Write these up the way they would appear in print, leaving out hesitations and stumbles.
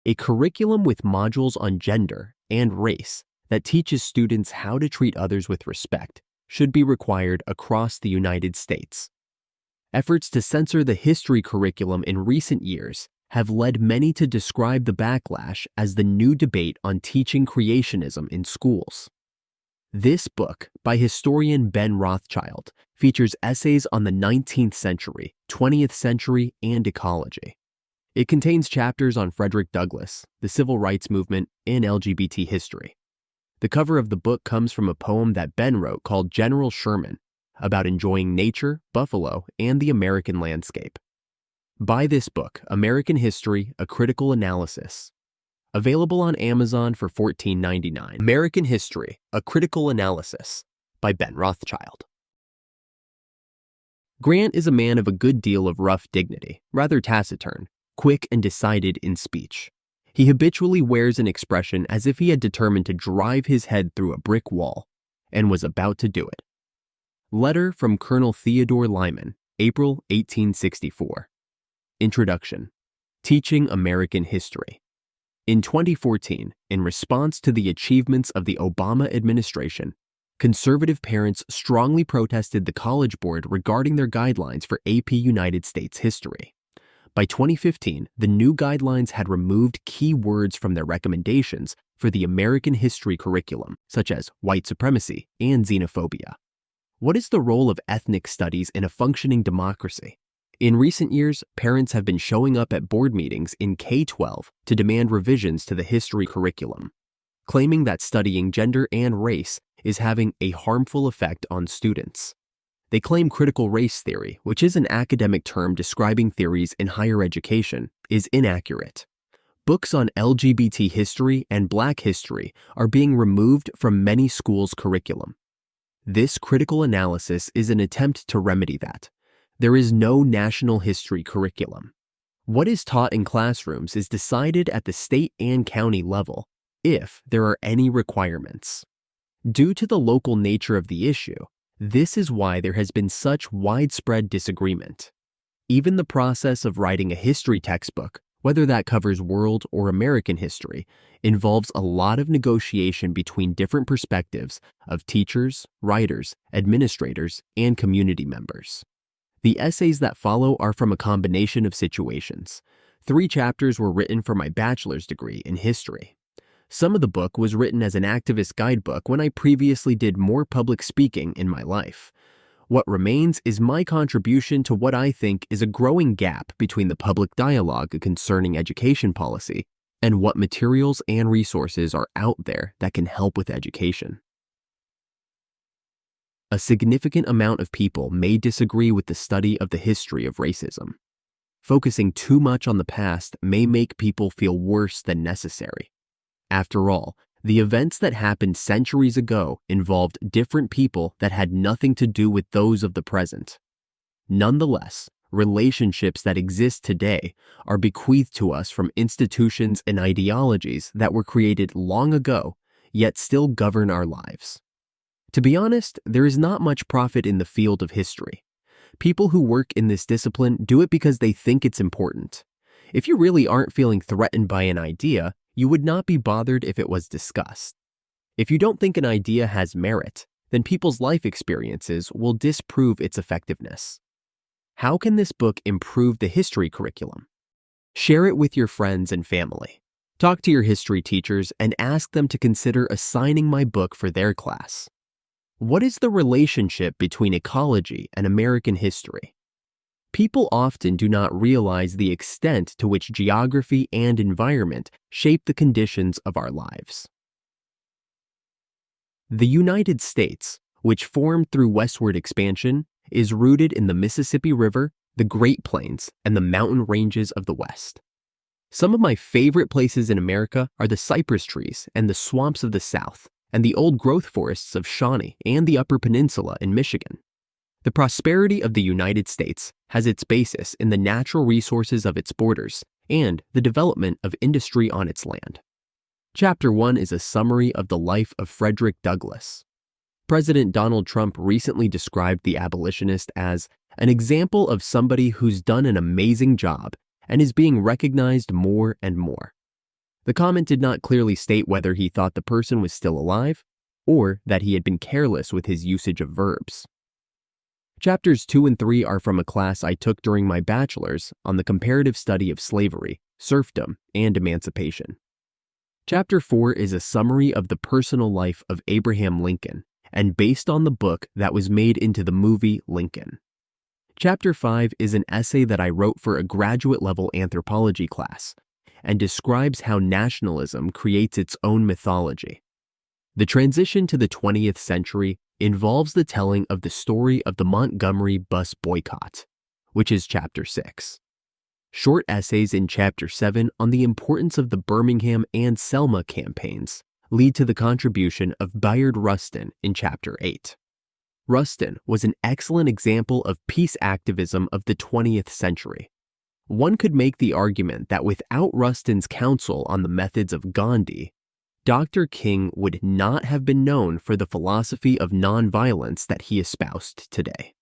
a curriculum with modules on gender and race that teaches students how to treat others with respect should be required across the United States. Efforts to censor the history curriculum in recent years have led many to describe the backlash as the new debate on teaching creationism in schools. This book, by historian Ben Rothschild, features essays on the 19th century, 20th century, and ecology. It contains chapters on Frederick Douglass, the civil rights movement, and LGBT history. The cover of the book comes from a poem that Ben wrote called General Sherman, about enjoying nature, buffalo, and the American landscape. Buy this book, American History, A Critical Analysis. Available on Amazon for $14.99. American History, A Critical Analysis by Ben Rothschild. Grant is a man of a good deal of rough dignity, rather taciturn, quick and decided in speech. He habitually wears an expression as if he had determined to drive his head through a brick wall, and was about to do it. Letter from Colonel Theodore Lyman, April 1864. Introduction. Teaching American History. In 2014, in response to the achievements of the Obama administration, conservative parents strongly protested the College Board regarding their guidelines for AP United States history. By 2015, the new guidelines had removed key words from their recommendations for the American history curriculum, such as white supremacy and xenophobia. What is the role of ethnic studies in a functioning democracy? In recent years, parents have been showing up at board meetings in K-12 to demand revisions to the history curriculum, claiming that studying gender and race is having a harmful effect on students. They claim critical race theory, which is an academic term describing theories in higher education, is inaccurate. Books on LGBT history and Black history are being removed from many schools' curriculum. This critical analysis is an attempt to remedy that. There is no national history curriculum. What is taught in classrooms is decided at the state and county level, if there are any requirements. Due to the local nature of the issue, this is why there has been such widespread disagreement. Even the process of writing a history textbook, whether that covers world or American history, involves a lot of negotiation between different perspectives of teachers, writers, administrators, and community members. The essays that follow are from a combination of situations. 3 chapters were written for my bachelor's degree in history. Some of the book was written as an activist guidebook when I previously did more public speaking in my life. What remains is my contribution to what I think is a growing gap between the public dialogue concerning education policy and what materials and resources are out there that can help with education. A significant amount of people may disagree with the study of the history of racism. Focusing too much on the past may make people feel worse than necessary. After all, the events that happened centuries ago involved different people that had nothing to do with those of the present. Nonetheless, relationships that exist today are bequeathed to us from institutions and ideologies that were created long ago, yet still govern our lives. To be honest, there is not much profit in the field of history. People who work in this discipline do it because they think it's important. If you really aren't feeling threatened by an idea, you would not be bothered if it was discussed. If you don't think an idea has merit, then people's life experiences will disprove its effectiveness. How can this book improve the history curriculum? Share it with your friends and family. Talk to your history teachers and ask them to consider assigning my book for their class. What is the relationship between ecology and American history? People often do not realize the extent to which geography and environment shape the conditions of our lives. The United States, which formed through westward expansion, is rooted in the Mississippi River, the Great Plains, and the mountain ranges of the West. Some of my favorite places in America are the cypress trees and the swamps of the South, and the old growth forests of Shawnee and the Upper Peninsula in Michigan. The prosperity of the United States has its basis in the natural resources of its borders and the development of industry on its land. Chapter 1 is a summary of the life of Frederick Douglass. President Donald Trump recently described the abolitionist as an example of somebody who's done an amazing job and is being recognized more and more. The comment did not clearly state whether he thought the person was still alive or that he had been careless with his usage of verbs. Chapters 2 and 3 are from a class I took during my bachelor's on the comparative study of slavery, serfdom, and emancipation. Chapter 4 is a summary of the personal life of Abraham Lincoln and based on the book that was made into the movie Lincoln. Chapter 5 is an essay that I wrote for a graduate-level anthropology class and describes how nationalism creates its own mythology. The transition to the 20th century involves the telling of the story of the Montgomery bus boycott, which is Chapter 6. Short essays in Chapter 7 on the importance of the Birmingham and Selma campaigns lead to the contribution of Bayard Rustin in Chapter 8. Rustin was an excellent example of peace activism of the 20th century. One could make the argument that without Rustin's counsel on the methods of Gandhi, Dr. King would not have been known for the philosophy of nonviolence that he espoused today.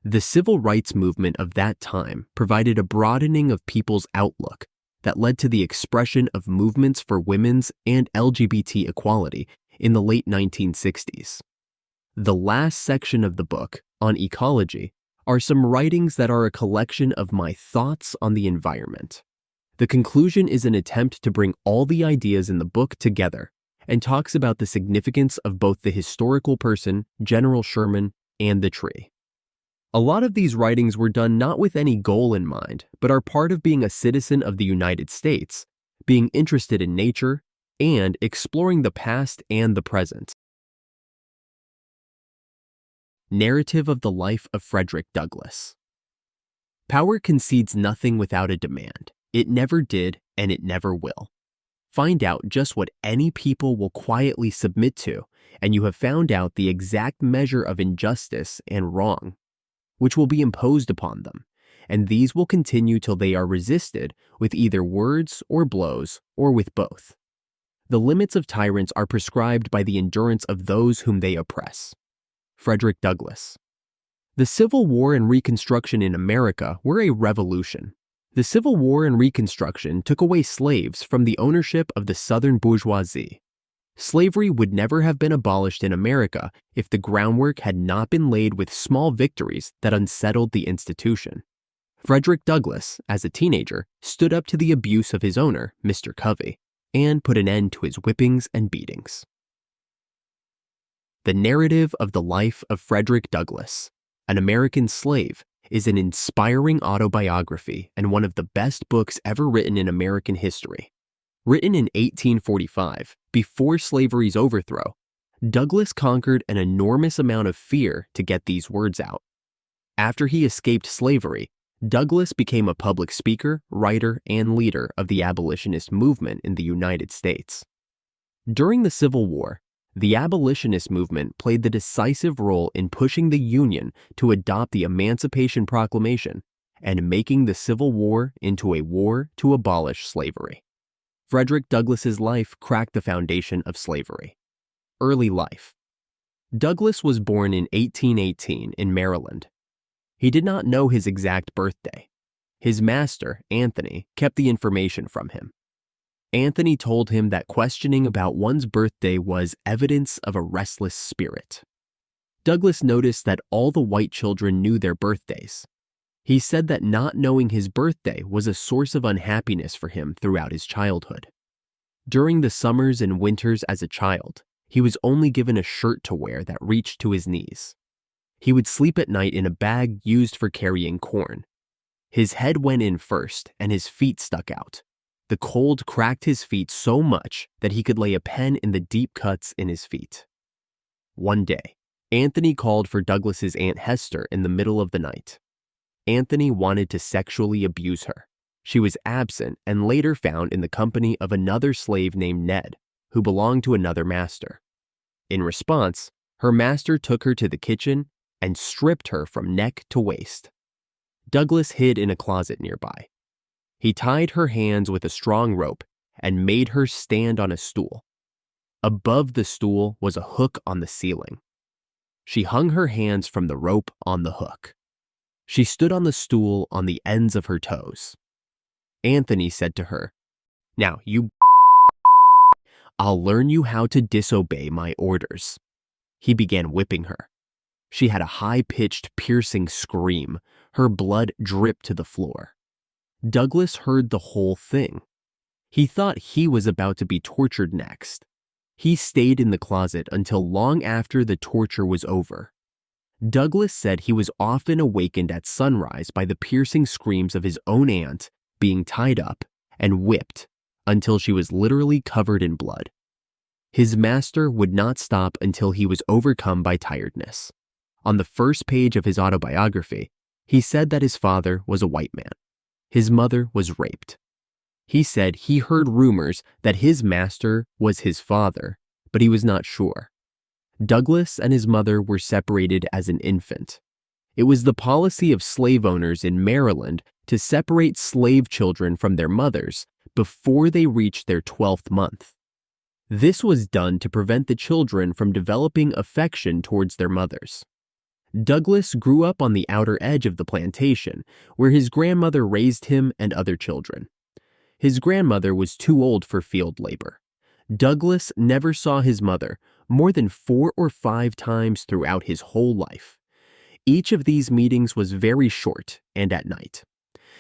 The civil rights movement of that time provided a broadening of people's outlook that led to the expression of movements for women's and LGBT equality in the late 1960s. The last section of the book, on ecology, are some writings that are a collection of my thoughts on the environment. The conclusion is an attempt to bring all the ideas in the book together and talks about the significance of both the historical person, General Sherman, and the tree. A lot of these writings were done not with any goal in mind, but are part of being a citizen of the United States, being interested in nature, and exploring the past and the present. Narrative of the life of Frederick Douglass. Power concedes nothing without a demand. It never did, and it never will. Find out just what any people will quietly submit to, and you have found out the exact measure of injustice and wrong, which will be imposed upon them, and these will continue till they are resisted with either words or blows, or with both. The limits of tyrants are prescribed by the endurance of those whom they oppress. Frederick Douglass. The Civil War and Reconstruction in America were a revolution. The Civil War and Reconstruction took away slaves from the ownership of the Southern bourgeoisie. Slavery would never have been abolished in America if the groundwork had not been laid with small victories that unsettled the institution. Frederick Douglass, as a teenager, stood up to the abuse of his owner, Mr. Covey, and put an end to his whippings and beatings. The narrative of the life of Frederick Douglass, an American slave, is an inspiring autobiography and one of the best books ever written in American history. Written in 1845, before slavery's overthrow, Douglass conquered an enormous amount of fear to get these words out. After he escaped slavery, Douglass became a public speaker, writer, and leader of the abolitionist movement in the United States. During the Civil War, the abolitionist movement played the decisive role in pushing the Union to adopt the Emancipation Proclamation and making the Civil War into a war to abolish slavery. Frederick Douglass's life cracked the foundation of slavery. Early life. Douglass was born in 1818 in Maryland. He did not know his exact birthday. His master, Anthony, kept the information from him. Anthony told him that questioning about one's birthday was evidence of a restless spirit. Douglass noticed that all the white children knew their birthdays. He said that not knowing his birthday was a source of unhappiness for him throughout his childhood. During the summers and winters as a child, he was only given a shirt to wear that reached to his knees. He would sleep at night in a bag used for carrying corn. His head went in first and his feet stuck out. The cold cracked his feet so much that he could lay a pen in the deep cuts in his feet. One day, Anthony called for Douglass's Aunt Hester in the middle of the night. Anthony wanted to sexually abuse her. She was absent and later found in the company of another slave named Ned, who belonged to another master. In response, her master took her to the kitchen and stripped her from neck to waist. Douglass hid in a closet nearby. He tied her hands with a strong rope and made her stand on a stool. Above the stool was a hook on the ceiling. She hung her hands from the rope on the hook. She stood on the stool on the ends of her toes. Anthony said to her, "Now, you "I'll learn you how to disobey my orders." He began whipping her. She had a high-pitched, piercing scream. Her blood dripped to the floor. Douglass heard the whole thing. He thought he was about to be tortured next. He stayed in the closet until long after the torture was over. Douglass said he was often awakened at sunrise by the piercing screams of his own aunt being tied up and whipped until she was literally covered in blood. His master would not stop until he was overcome by tiredness. On the first page of his autobiography, he said that his father was a white man. His mother was raped. He said he heard rumors that his master was his father, but he was not sure. Douglass and his mother were separated as an infant. It was the policy of slave owners in Maryland to separate slave children from their mothers before they reached their 12th month. This was done to prevent the children from developing affection towards their mothers. Douglass grew up on the outer edge of the plantation, where his grandmother raised him and other children. His grandmother was too old for field labor. Douglass never saw his mother more than 4 or 5 times throughout his whole life. Each of these meetings was very short and at night.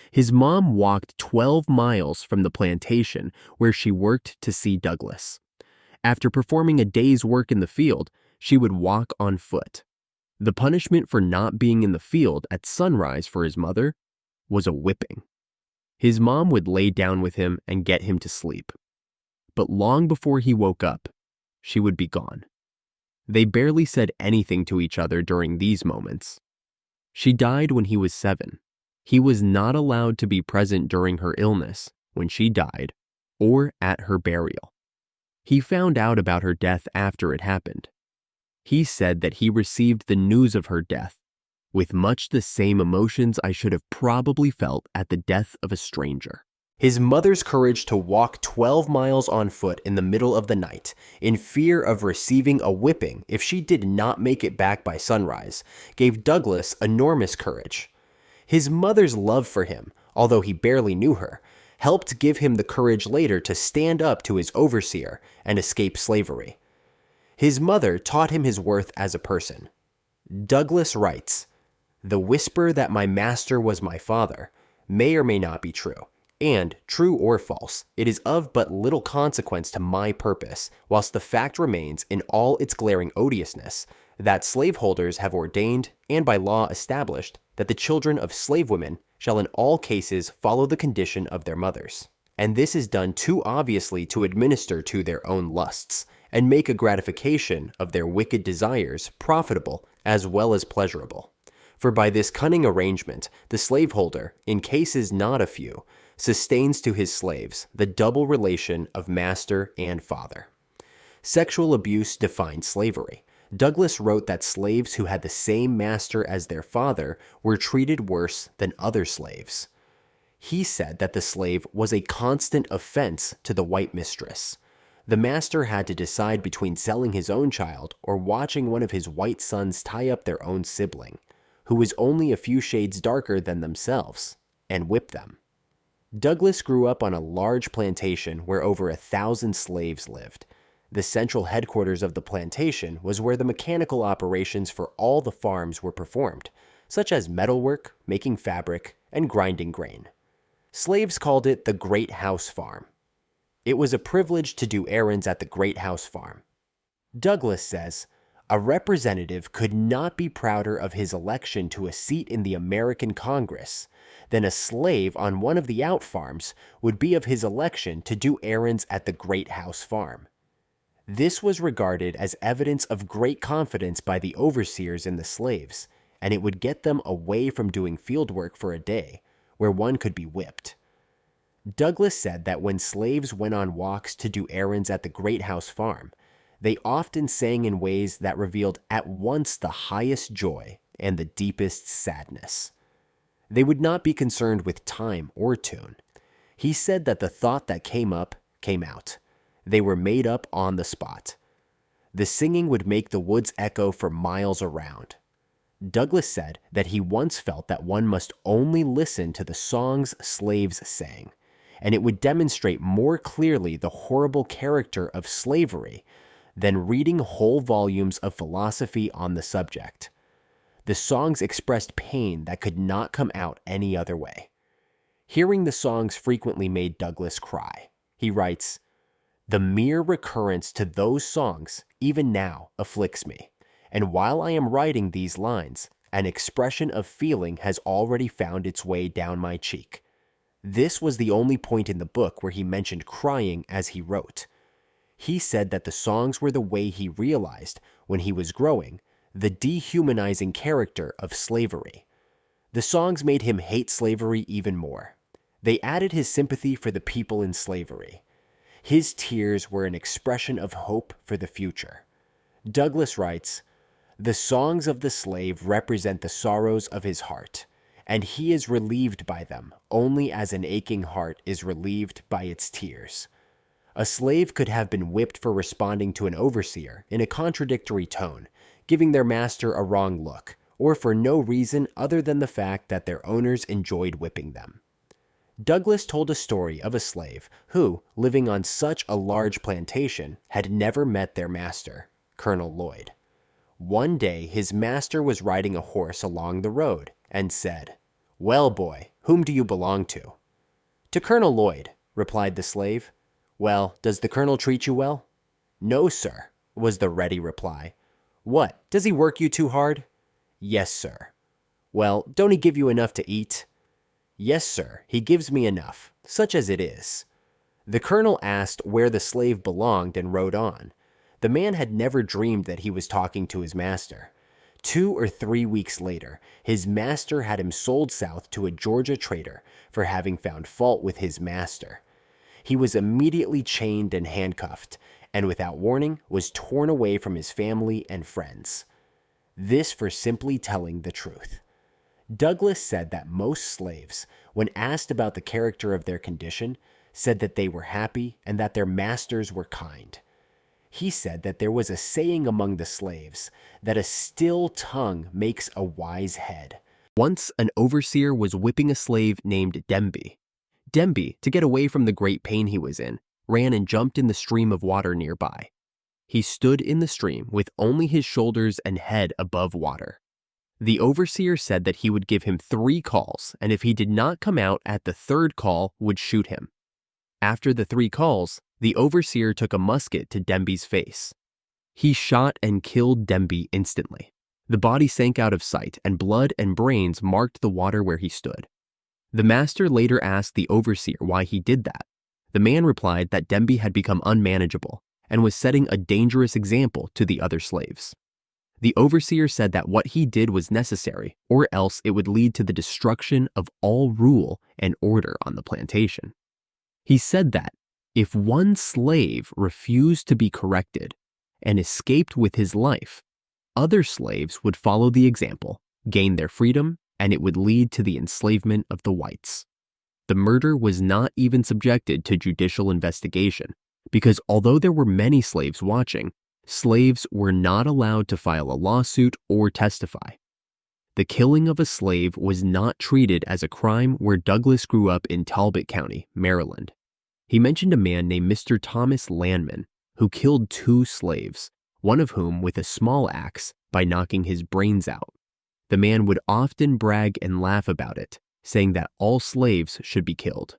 His mom walked 12 miles from the plantation where she worked to see Douglass. After performing a day's work in the field, she would walk on foot. The punishment for not being in the field at sunrise for his mother was a whipping. His mom would lay down with him and get him to sleep. But long before he woke up, she would be gone. They barely said anything to each other during these moments. She died when he was 7. He was not allowed to be present during her illness, when she died, or at her burial. He found out about her death after it happened. He said that he received the news of her death with much the same emotions I should have probably felt at the death of a stranger. His mother's courage to walk 12 miles on foot in the middle of the night, in fear of receiving a whipping if she did not make it back by sunrise, gave Douglass enormous courage. His mother's love for him, although he barely knew her, helped give him the courage later to stand up to his overseer and escape slavery. His mother taught him his worth as a person. Douglass writes, "The whisper that my master was my father may or may not be true, and, true or false, it is of but little consequence to my purpose, whilst the fact remains in all its glaring odiousness, that slaveholders have ordained, and by law established, that the children of slave women shall in all cases follow the condition of their mothers. And this is done too obviously to administer to their own lusts, and make a gratification of their wicked desires profitable as well as pleasurable. For by this cunning arrangement, the slaveholder, in cases not a few, sustains to his slaves the double relation of master and father." Sexual abuse defined slavery. Douglass wrote that slaves who had the same master as their father were treated worse than other slaves. He said that the slave was a constant offense to the white mistress. The master had to decide between selling his own child or watching one of his white sons tie up their own sibling, who was only a few shades darker than themselves, and whip them. Douglass grew up on a large plantation where over 1,000 slaves lived. The central headquarters of the plantation was where the mechanical operations for all the farms were performed, such as metalwork, making fabric, and grinding grain. Slaves called it the Great House Farm. It was a privilege to do errands at the Great House Farm. Douglass says, "A representative could not be prouder of his election to a seat in the American Congress than a slave on one of the out farms would be of his election to do errands at the Great House Farm." This was regarded as evidence of great confidence by the overseers in the slaves, and it would get them away from doing field work for a day, where one could be whipped. Douglass said that when slaves went on walks to do errands at the Great House Farm, they often sang in ways that revealed at once the highest joy and the deepest sadness. They would not be concerned with time or tune. He said that the thought that came up came out. They were made up on the spot. The singing would make the woods echo for miles around. Douglass said that he once felt that one must only listen to the songs slaves sang, and it would demonstrate more clearly the horrible character of slavery than reading whole volumes of philosophy on the subject. The songs expressed pain that could not come out any other way. Hearing the songs frequently made Douglass cry. He writes, "The mere recurrence to those songs, even now, afflicts me, and while I am writing these lines, an expression of feeling has already found its way down my cheek." This was the only point in the book where he mentioned crying as he wrote. He said that the songs were the way he realized, when he was growing, the dehumanizing character of slavery. The songs made him hate slavery even more. They added his sympathy for the people in slavery. His tears were an expression of hope for the future. Douglass writes, "The songs of the slave represent the sorrows of his heart, and he is relieved by them only as an aching heart is relieved by its tears." A slave could have been whipped for responding to an overseer in a contradictory tone, giving their master a wrong look, or for no reason other than the fact that their owners enjoyed whipping them. Douglass told a story of a slave who, living on such a large plantation, had never met their master, Colonel Lloyd. One day his master was riding a horse along the road and said, "Well, boy, whom do you belong to?" "To Colonel Lloyd," replied the slave. "Well, does the colonel treat you well?" "No, sir," was the ready reply. "What, does he work you too hard?" "Yes, sir." "Well, don't he give you enough to eat?" "Yes, sir, he gives me enough, such as it is." The colonel asked where the slave belonged and rode on. The man had never dreamed that he was talking to his master. 2 or 3 weeks later, his master had him sold south to a Georgia trader for having found fault with his master. He was immediately chained and handcuffed, and without warning was torn away from his family and friends. This for simply telling the truth. Douglass said that most slaves, when asked about the character of their condition, said that they were happy and that their masters were kind. He said that there was a saying among the slaves that a still tongue makes a wise head. Once an overseer was whipping a slave named Demby. Demby, to get away from the great pain he was in, ran and jumped in the stream of water nearby. He stood in the stream with only his shoulders and head above water. The overseer said that he would give him 3 calls, and if he did not come out at the 3rd call, would shoot him. After the 3 calls, the overseer took a musket to Demby's face. He shot and killed Demby instantly. The body sank out of sight, and blood and brains marked the water where he stood. The master later asked the overseer why he did that. The man replied that Demby had become unmanageable and was setting a dangerous example to the other slaves. The overseer said that what he did was necessary, or else it would lead to the destruction of all rule and order on the plantation. He said that if one slave refused to be corrected and escaped with his life, other slaves would follow the example, gain their freedom, and it would lead to the enslavement of the whites. The murder was not even subjected to judicial investigation, because although there were many slaves watching, slaves were not allowed to file a lawsuit or testify. The killing of a slave was not treated as a crime where Douglass grew up in Talbot County, Maryland. He mentioned a man named Mr. Thomas Landman, who killed 2 slaves, one of whom with a small axe by knocking his brains out. The man would often brag and laugh about it, saying that all slaves should be killed.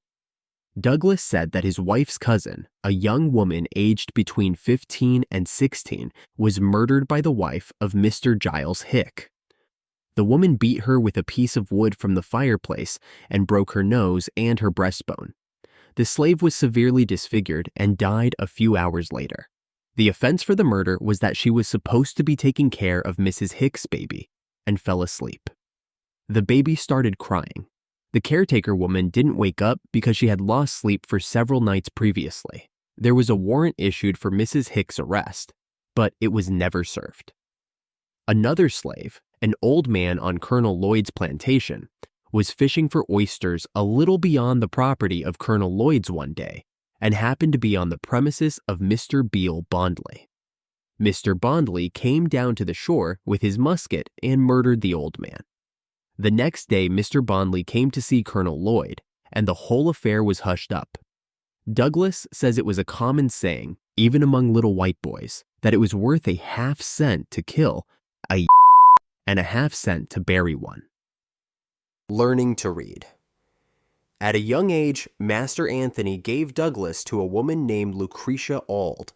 Douglass said that his wife's cousin, a young woman aged between 15 and 16, was murdered by the wife of Mr. Giles Hick. The woman beat her with a piece of wood from the fireplace and broke her nose and her breastbone. The slave was severely disfigured and died a few hours later. The offense for the murder was that she was supposed to be taking care of Mrs. Hick's baby and fell asleep. The baby started crying. The caretaker woman didn't wake up because she had lost sleep for several nights previously. There was a warrant issued for Mrs. Hick's arrest, but it was never served. Another slave, an old man on Colonel Lloyd's plantation, was fishing for oysters a little beyond the property of Colonel Lloyd's one day and happened to be on the premises of Mr. Beale Bondley. Mr. Bondley came down to the shore with his musket and murdered the old man. The next day, Mr. Bondley came to see Colonel Lloyd, and the whole affair was hushed up. Douglass says it was a common saying, even among little white boys, that it was worth a half-cent to kill a and a half-cent to bury one. Learning to read. At a young age, Master Anthony gave Douglass to a woman named Lucretia Auld.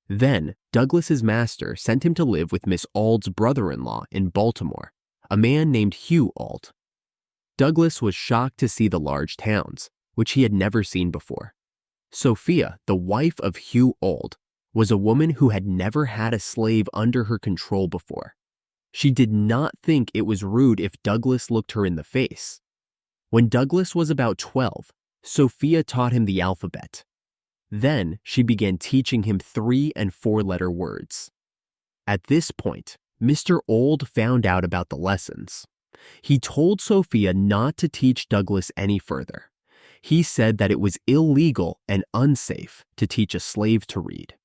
Then, Douglass's master sent him to live with Miss Auld's brother-in-law in Baltimore, a man named Hugh Auld. Douglass was shocked to see the large towns, which he had never seen before. Sophia, the wife of Hugh Auld, was a woman who had never had a slave under her control before. She did not think it was rude if Douglass looked her in the face. When Douglass was about 12, Sophia taught him the alphabet. Then she began teaching him 3- and 4-letter words. At this point, Mr. Auld found out about the lessons. He told Sophia not to teach Douglass any further. He said that it was illegal and unsafe to teach a slave to read.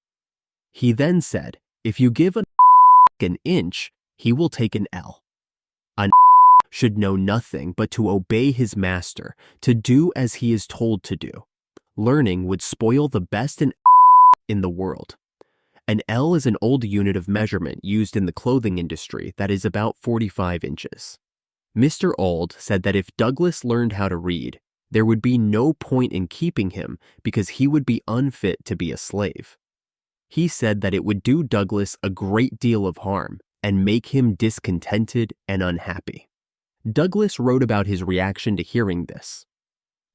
He then said, if you give an inch, he will take an L. An should know nothing but to obey his master, to do as he is told to do. Learning would spoil the best in the world. An L is an old unit of measurement used in the clothing industry that is about 45 inches. Mr. Auld said that if Douglass learned how to read, there would be no point in keeping him because he would be unfit to be a slave. He said that it would do Douglass a great deal of harm and make him discontented and unhappy. Douglass wrote about his reaction to hearing this.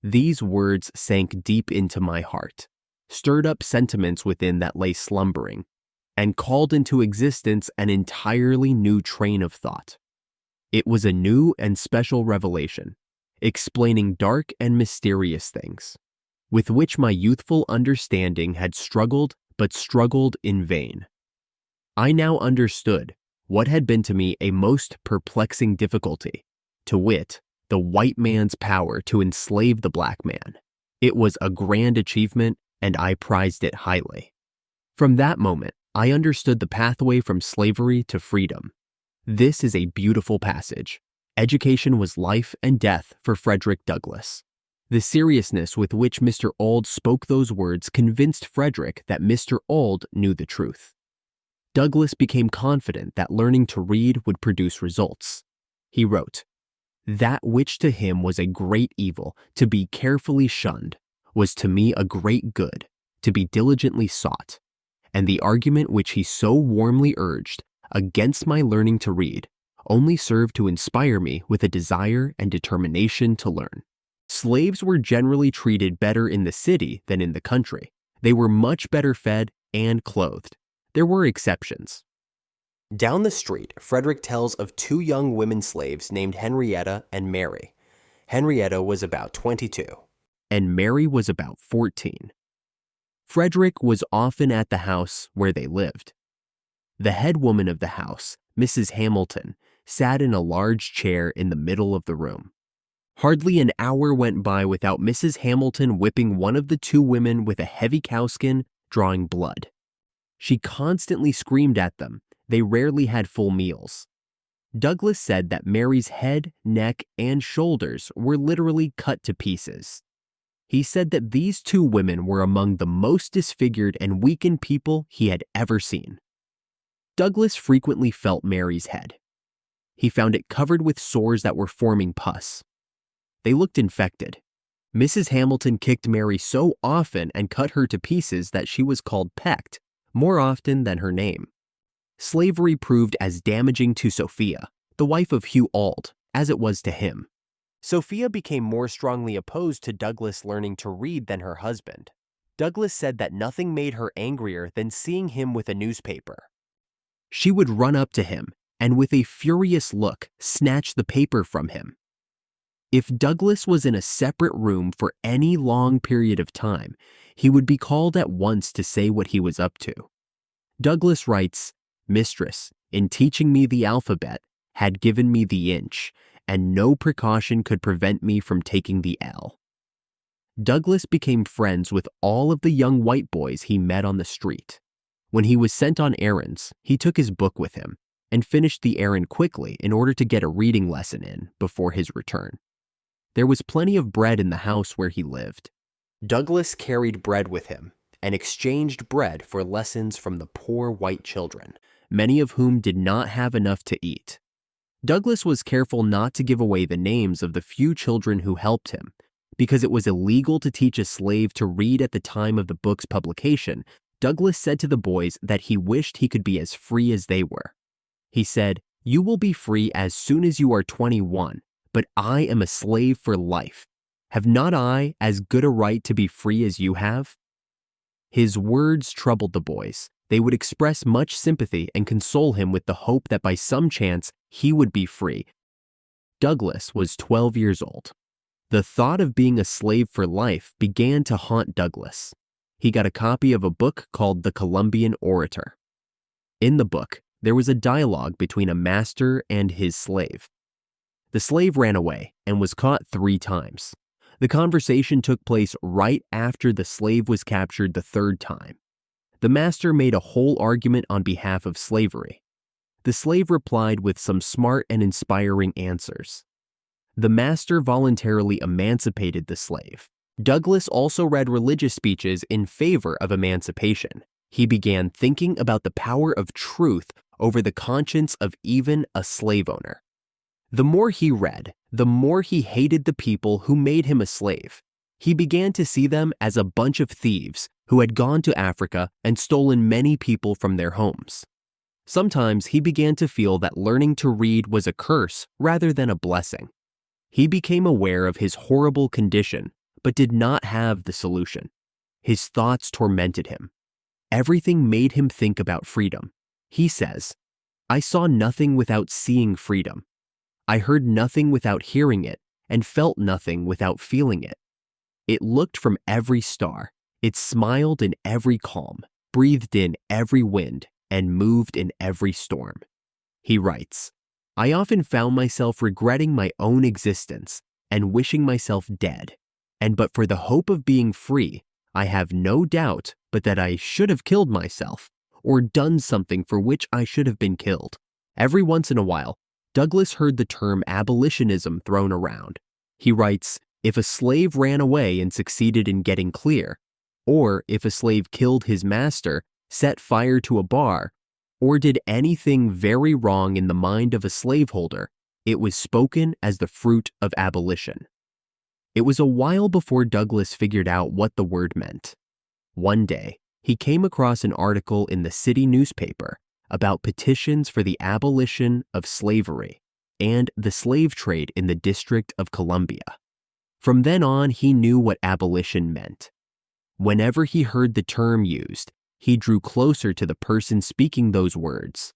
These words sank deep into my heart, stirred up sentiments within that lay slumbering, and called into existence an entirely new train of thought. It was a new and special revelation, explaining dark and mysterious things, with which my youthful understanding had struggled but struggled in vain. I now understood what had been to me a most perplexing difficulty, to wit, the white man's power to enslave the black man. It was a grand achievement, and I prized it highly. From that moment, I understood the pathway from slavery to freedom. This is a beautiful passage. Education was life and death for Frederick Douglass. The seriousness with which Mr. Auld spoke those words convinced Frederick that Mr. Auld knew the truth. Douglass became confident that learning to read would produce results. He wrote, "That which to him was a great evil, to be carefully shunned, was to me a great good, to be diligently sought. And the argument which he so warmly urged against my learning to read only served to inspire me with a desire and determination to learn." Slaves were generally treated better in the city than in the country. They were much better fed and clothed. There were exceptions. Down the street, Frederick tells of 2 young women slaves named Henrietta and Mary. Henrietta was about 22, and Mary was about 14. Frederick was often at the house where they lived. The head woman of the house, Mrs. Hamilton, sat in a large chair in the middle of the room. Hardly an hour went by without Mrs. Hamilton whipping one of the 2 women with a heavy cowskin, drawing blood. She constantly screamed at them. They rarely had full meals. Douglass said that Mary's head, neck, and shoulders were literally cut to pieces. He said that these 2 women were among the most disfigured and weakened people he had ever seen. Douglass frequently felt Mary's head. He found it covered with sores that were forming pus. They looked infected. Mrs. Hamilton kicked Mary so often and cut her to pieces that she was called pecked more often than her name. Slavery proved as damaging to Sophia, the wife of Hugh Auld, as it was to him. Sophia became more strongly opposed to Douglass learning to read than her husband. Douglass said that nothing made her angrier than seeing him with a newspaper. She would run up to him and with a furious look snatch the paper from him. If Douglass was in a separate room for any long period of time, he would be called at once to say what he was up to. Douglass writes, "Mistress, in teaching me the alphabet, had given me the inch, and no precaution could prevent me from taking the L." Douglass became friends with all of the young white boys he met on the street. When he was sent on errands, he took his book with him and finished the errand quickly in order to get a reading lesson in before his return. There was plenty of bread in the house where he lived. Douglass carried bread with him and exchanged bread for lessons from the poor white children, many of whom did not have enough to eat. Douglass was careful not to give away the names of the few children who helped him, because it was illegal to teach a slave to read at the time of the book's publication. Douglass said to the boys that he wished he could be as free as they were. He said, "You will be free as soon as you are 21, but I am a slave for life. Have not I as good a right to be free as you have?" His words troubled the boys. They would express much sympathy and console him with the hope that by some chance he would be free. Douglass was 12 years old. The thought of being a slave for life began to haunt Douglass. He got a copy of a book called The Columbian Orator. In the book, there was a dialogue between a master and his slave. The slave ran away and was caught 3 times. The conversation took place right after the slave was captured the 3rd time. The master made a whole argument on behalf of slavery. The slave replied with some smart and inspiring answers. The master voluntarily emancipated the slave. Douglass also read religious speeches in favor of emancipation. He began thinking about the power of truth over the conscience of even a slave owner. The more he read, the more he hated the people who made him a slave. He began to see them as a bunch of thieves who had gone to Africa and stolen many people from their homes. Sometimes he began to feel that learning to read was a curse rather than a blessing. He became aware of his horrible condition, but did not have the solution. His thoughts tormented him. Everything made him think about freedom. He says, "I saw nothing without seeing freedom. I heard nothing without hearing it, and felt nothing without feeling it. It looked from every star. It smiled in every calm, breathed in every wind, and moved in every storm." He writes, "I often found myself regretting my own existence and wishing myself dead. And but for the hope of being free, I have no doubt but that I should have killed myself, or done something for which I should have been killed." Every once in a while, Douglass heard the term abolitionism thrown around. He writes, "If a slave ran away and succeeded in getting clear, or if a slave killed his master, set fire to a bar, or did anything very wrong in the mind of a slaveholder, it was spoken as the fruit of abolition." It was a while before Douglass figured out what the word meant. One day, he came across an article in the city newspaper about petitions for the abolition of slavery and the slave trade in the District of Columbia. From then on, he knew what abolition meant. Whenever he heard the term used, he drew closer to the person speaking those words.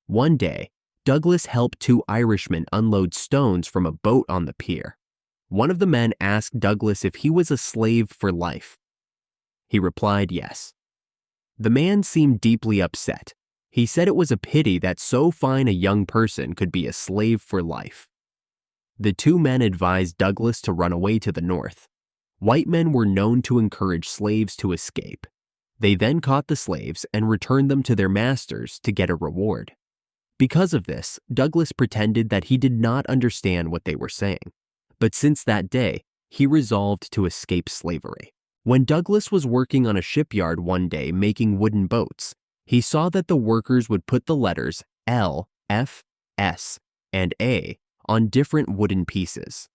One day, Douglass helped 2 Irishmen unload stones from a boat on the pier. One of the men asked Douglass if he was a slave for life. He replied yes. The man seemed deeply upset. He said it was a pity that so fine a young person could be a slave for life. The 2 men advised Douglass to run away to the north. White men were known to encourage slaves to escape. They then caught the slaves and returned them to their masters to get a reward. Because of this, Douglass pretended that he did not understand what they were saying. But since that day, he resolved to escape slavery. When Douglass was working on a shipyard one day making wooden boats, he saw that the workers would put the letters L, F, S, and A on different wooden pieces.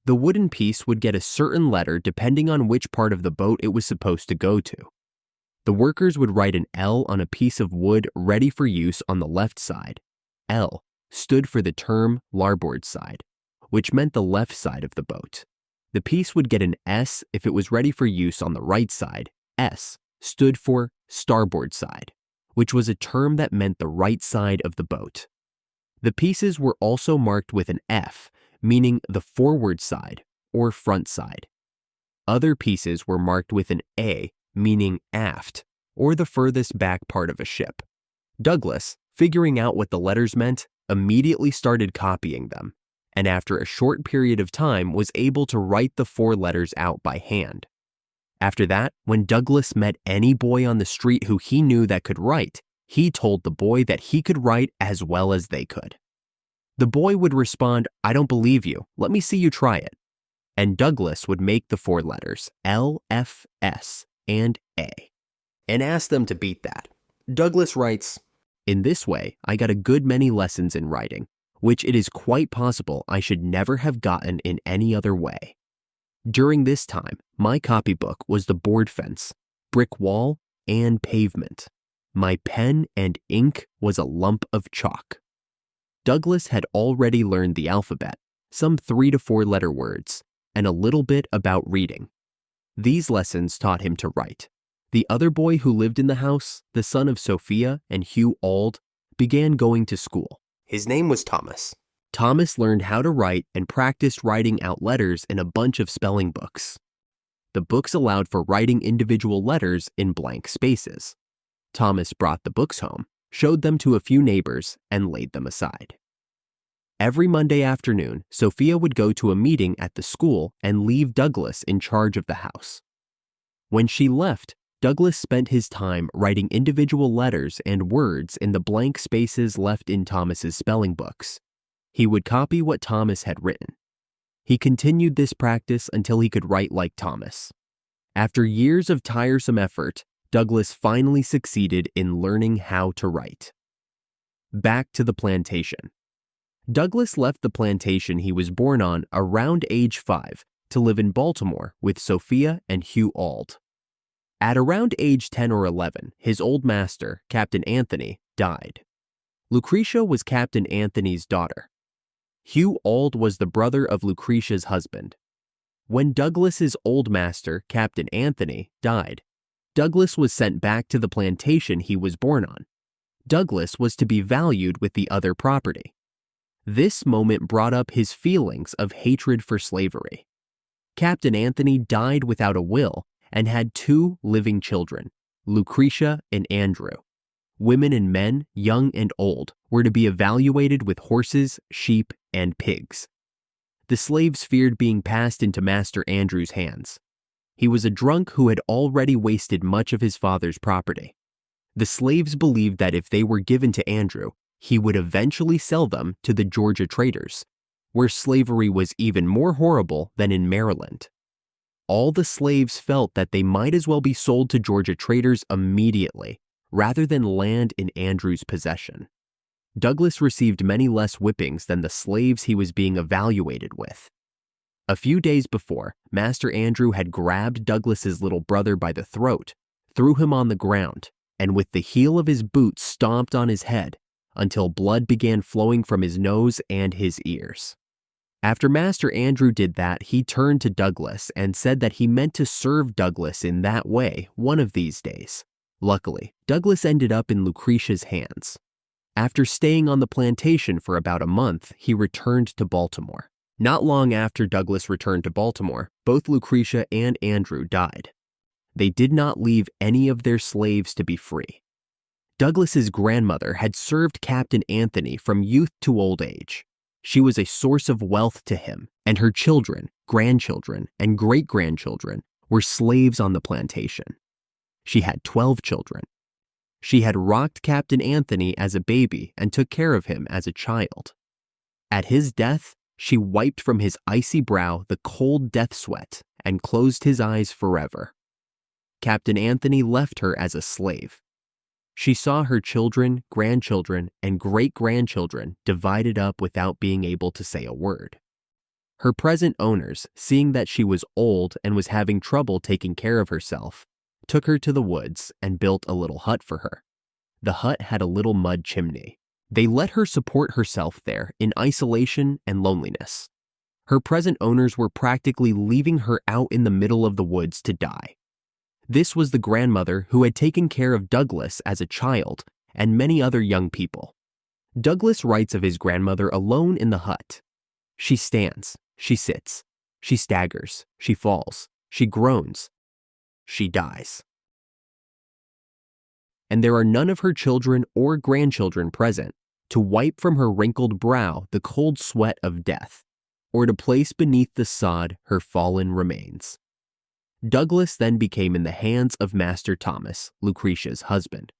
The wooden piece would get a certain letter depending on which part of the boat it was supposed to go to. The workers would write an L on a piece of wood ready for use on the left side. L stood for the term larboard side, which meant the left side of the boat. The piece would get an S if it was ready for use on the right side. S stood for starboard side, which was a term that meant the right side of the boat. The pieces were also marked with an F, meaning the forward side or front side. Other pieces were marked with an A, meaning aft, or the furthest back part of a ship. Douglass, figuring out what the letters meant, immediately started copying them, and after a short period of time was able to write the 4 letters out by hand. After that, when Douglass met any boy on the street who he knew that could write, he told the boy that he could write as well as they could. The boy would respond, "I don't believe you. Let me see you try it." and Douglass would make the four letters L, F, S, and A, and ask them to beat that. Douglass writes, "In this way, I got a good many lessons in writing, which it is quite possible I should never have gotten in any other way. During this time, my copybook was the board fence, brick wall, and pavement. My pen and ink was a lump of chalk." Douglass had already learned the alphabet, some 3 to 4 letter words, and a little bit about reading. These lessons taught him to write. The other boy who lived in the house, the son of Sophia and Hugh Auld, began going to school. His name was Thomas. Thomas learned how to write and practiced writing out letters in a bunch of spelling books. The books allowed for writing individual letters in blank spaces. Thomas brought the books home, showed them to a few neighbors, and laid them aside. Every Monday afternoon, Sophia would go to a meeting at the school and leave Douglass in charge of the house. When she left, Douglass spent his time writing individual letters and words in the blank spaces left in Thomas's spelling books. He would copy what Thomas had written. He continued this practice until he could write like Thomas. After years of tiresome effort, Douglass finally succeeded in learning how to write. Back to the plantation. Douglass left the plantation he was born on around age 5 to live in Baltimore with Sophia and Hugh Auld. At around age 10 or 11, his old master, Captain Anthony, died. Lucretia was Captain Anthony's daughter. Hugh Auld was the brother of Lucretia's husband. When Douglass's old master, Captain Anthony, died, Douglass was sent back to the plantation he was born on. Douglass was to be valued with the other property. This moment brought up his feelings of hatred for slavery. Captain Anthony died without a will and had 2 living children, Lucretia and Andrew. Women and men, young and old, were to be evaluated with horses, sheep, and pigs. The slaves feared being passed into Master Andrew's hands. He was a drunk who had already wasted much of his father's property. The slaves believed that if they were given to Andrew, he would eventually sell them to the Georgia traders, where slavery was even more horrible than in Maryland. All the slaves felt that they might as well be sold to Georgia traders immediately, rather than land in Andrew's possession. Douglass received many less whippings than the slaves he was being evaluated with. A few days before, Master Andrew had grabbed Douglass's little brother by the throat, threw him on the ground, and with the heel of his boot stomped on his head until blood began flowing from his nose and his ears. After Master Andrew did that, he turned to Douglass and said that he meant to serve Douglass in that way one of these days. Luckily, Douglass ended up in Lucretia's hands. After staying on the plantation for about a month, he returned to Baltimore. Not long after Douglass returned to Baltimore, both Lucretia and Andrew died. They did not leave any of their slaves to be free. Douglass's grandmother had served Captain Anthony from youth to old age. She was a source of wealth to him, and her children, grandchildren, and great-grandchildren were slaves on the plantation. She had 12 children. She had rocked Captain Anthony as a baby and took care of him as a child. At his death, she wiped from his icy brow the cold death sweat and closed his eyes forever. Captain Anthony left her as a slave. She saw her children, grandchildren, and great-grandchildren divided up without being able to say a word. Her present owners, seeing that she was old and was having trouble taking care of herself, took her to the woods and built a little hut for her. The hut had a little mud chimney. They let her support herself there in isolation and loneliness. Her present owners were practically leaving her out in the middle of the woods to die. This was the grandmother who had taken care of Douglass as a child and many other young people. Douglass writes of his grandmother alone in the hut. She stands, she sits, she staggers, she falls, she groans, she dies. And there are none of her children or grandchildren present to wipe from her wrinkled brow the cold sweat of death, or to place beneath the sod her fallen remains. Douglass then became in the hands of Master Thomas, Lucretia's husband.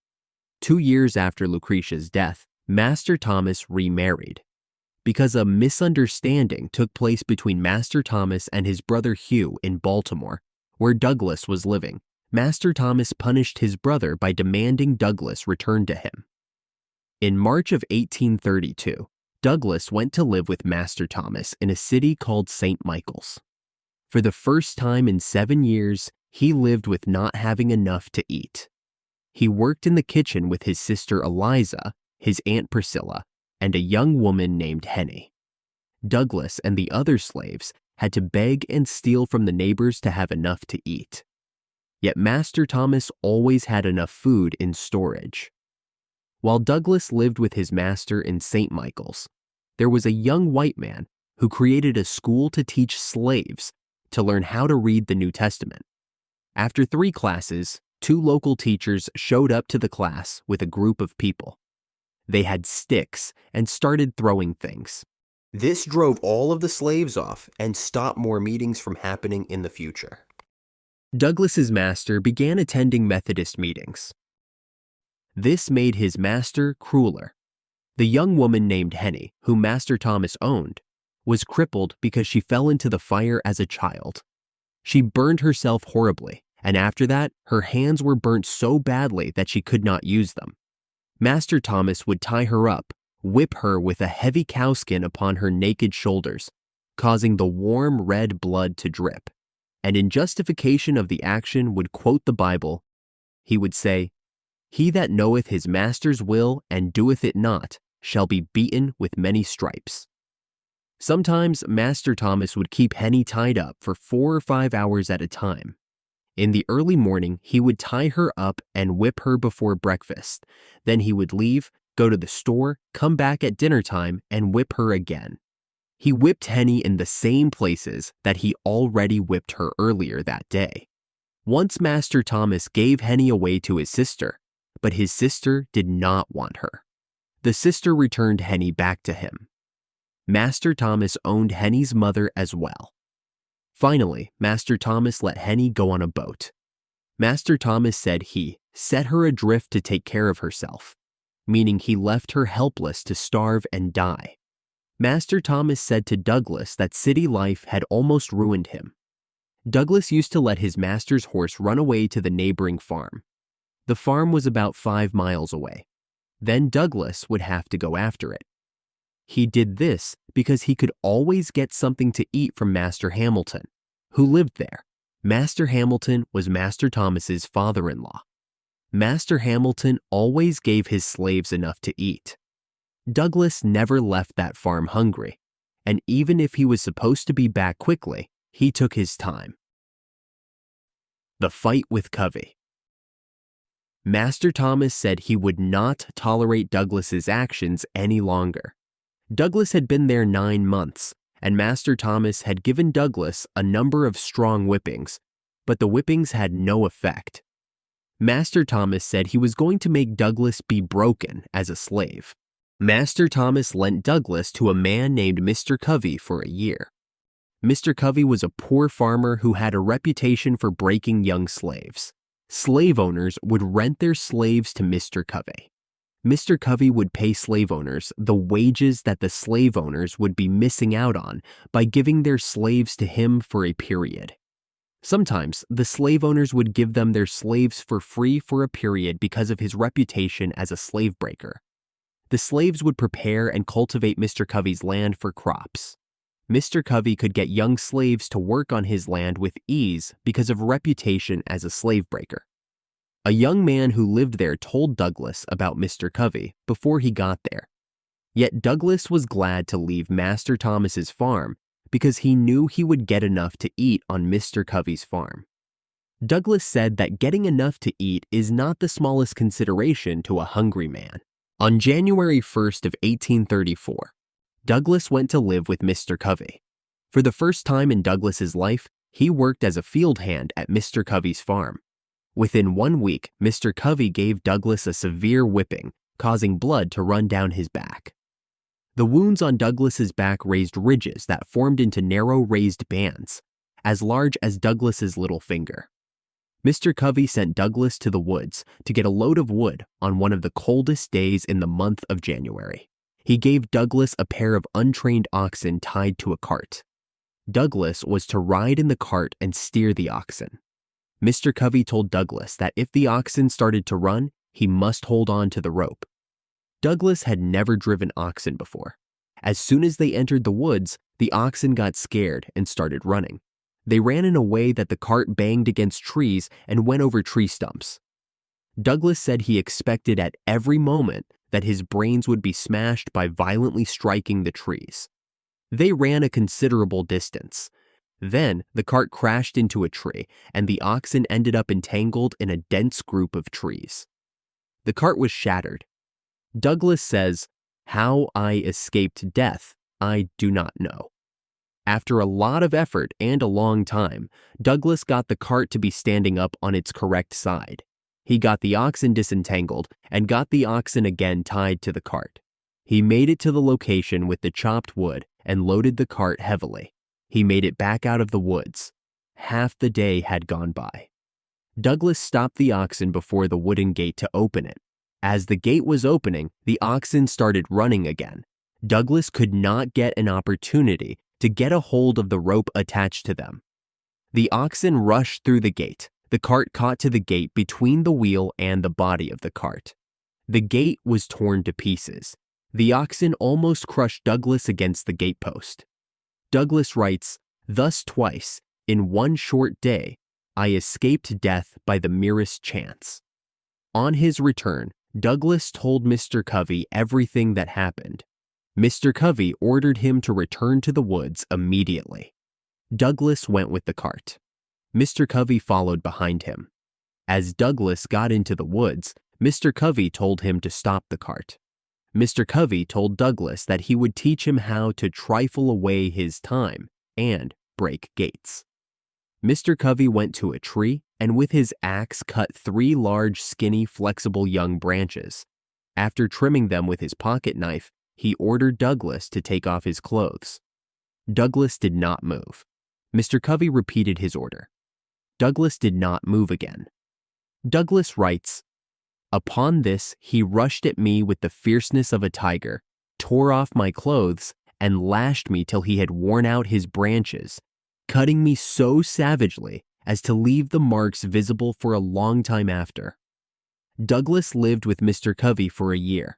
2 years after Lucretia's death, Master Thomas remarried. because a misunderstanding took place between Master Thomas and his brother Hugh in Baltimore, where Douglass was living. Master Thomas punished his brother by demanding Douglass return to him. In March of 1832, Douglass went to live with Master Thomas in a city called St. Michael's. For the first time in 7 years, he lived with not having enough to eat. He worked in the kitchen with his sister Eliza, his Aunt Priscilla, and a young woman named Henny. Douglass and the other slaves had to beg and steal from the neighbors to have enough to eat. Yet Master Thomas always had enough food in storage. While Douglass lived with his master in St. Michael's, there was a young white man who created a school to teach slaves to learn how to read the New Testament. After 3 classes, 2 local teachers showed up to the class with a group of people. They had sticks and started throwing things. This drove all of the slaves off and stopped more meetings from happening in the future. Douglass's master began attending Methodist meetings. This made his master crueler. The young woman named Henny, whom Master Thomas owned, was crippled because she fell into the fire as a child. She burned herself horribly, and after that, her hands were burnt so badly that she could not use them. Master Thomas would tie her up, whip her with a heavy cowskin upon her naked shoulders, causing the warm red blood to drip, and in justification of the action would quote the Bible. He would say, "He that knoweth his master's will and doeth it not shall be beaten with many stripes." Sometimes Master Thomas would keep Henny tied up for 4 or 5 hours at a time. In the early morning, he would tie her up and whip her before breakfast. Then he would leave, go to the store, come back at dinner time, and whip her again. He whipped Henny in the same places that he already whipped her earlier that day. Once Master Thomas gave Henny away to his sister, but his sister did not want her. The sister returned Henny back to him. Master Thomas owned Henny's mother as well. Finally, Master Thomas let Henny go on a boat. Master Thomas said he set her adrift to take care of herself, meaning he left her helpless to starve and die. Master Thomas said to Douglass that city life had almost ruined him. Douglass used to let his master's horse run away to the neighboring farm. The farm was about 5 miles away. Then Douglass would have to go after it. He did this because he could always get something to eat from Master Hamilton, who lived there. Master Hamilton was Master Thomas's father-in-law. Master Hamilton always gave his slaves enough to eat. Douglass never left that farm hungry, and even if he was supposed to be back quickly, he took his time. The fight with Covey. Master Thomas said he would not tolerate Douglass's actions any longer. Douglass had been there 9 months, and Master Thomas had given Douglass a number of strong whippings, but the whippings had no effect. Master Thomas said he was going to make Douglass be broken as a slave. Master Thomas lent Douglass to a man named Mr. Covey for a year. Mr. Covey was a poor farmer who had a reputation for breaking young slaves. Slave owners would rent their slaves to Mr. Covey. Mr. Covey would pay slave owners the wages that the slave owners would be missing out on by giving their slaves to him for a period. Sometimes, the slave owners would give them their slaves for free for a period because of his reputation as a slave breaker. The slaves would prepare and cultivate Mr. Covey's land for crops. Mr. Covey could get young slaves to work on his land with ease because of reputation as a slave breaker. A young man who lived there told Douglass about Mr. Covey before he got there. Yet Douglass was glad to leave Master Thomas's farm because he knew he would get enough to eat on Mr. Covey's farm. Douglass said that getting enough to eat is not the smallest consideration to a hungry man. On January 1st of 1834, Douglass went to live with Mr. Covey. For the first time in Douglass's life, he worked as a field hand at Mr. Covey's farm. Within 1 week, Mr. Covey gave Douglass a severe whipping, causing blood to run down his back. The wounds on Douglass's back raised ridges that formed into narrow raised bands, as large as Douglass's little finger. Mr. Covey sent Douglass to the woods to get a load of wood on one of the coldest days in the month of January. He gave Douglass a pair of untrained oxen tied to a cart. Douglass was to ride in the cart and steer the oxen. Mr. Covey told Douglass that if the oxen started to run, he must hold on to the rope. Douglass had never driven oxen before. As soon as they entered the woods, the oxen got scared and started running. They ran in a way that the cart banged against trees and went over tree stumps. Douglass said he expected at every moment that his brains would be smashed by violently striking the trees. They ran a considerable distance. Then the cart crashed into a tree, and the oxen ended up entangled in a dense group of trees. The cart was shattered. Douglass says, "How I escaped death, I do not know." After a lot of effort and a long time, Douglass got the cart to be standing up on its correct side. He got the oxen disentangled and got the oxen again tied to the cart. He made it to the location with the chopped wood and loaded the cart heavily. He made it back out of the woods. Half the day had gone by. Douglass stopped the oxen before the wooden gate to open it. As the gate was opening, the oxen started running again. Douglass could not get an opportunity to get a hold of the rope attached to them. The oxen rushed through the gate. The cart caught to the gate between the wheel and the body of the cart. The gate was torn to pieces. The oxen almost crushed Douglass against the gatepost. Douglass writes, "Thus twice, in one short day, I escaped death by the merest chance." On his return, Douglass told Mr. Covey everything that happened. Mr. Covey ordered him to return to the woods immediately. Douglass went with the cart. Mr. Covey followed behind him. As Douglass got into the woods, Mr. Covey told him to stop the cart. Mr. Covey told Douglass that he would teach him how to trifle away his time and break gates. Mr. Covey went to a tree and with his axe cut 3 large, skinny, flexible young branches. After trimming them with his pocket knife, he ordered Douglass to take off his clothes. Douglass did not move. Mr. Covey repeated his order. Douglass did not move again. Douglass writes, "Upon this, he rushed at me with the fierceness of a tiger, tore off my clothes, and lashed me till he had worn out his branches, cutting me so savagely as to leave the marks visible for a long time after." Douglass lived with Mr. Covey for a year.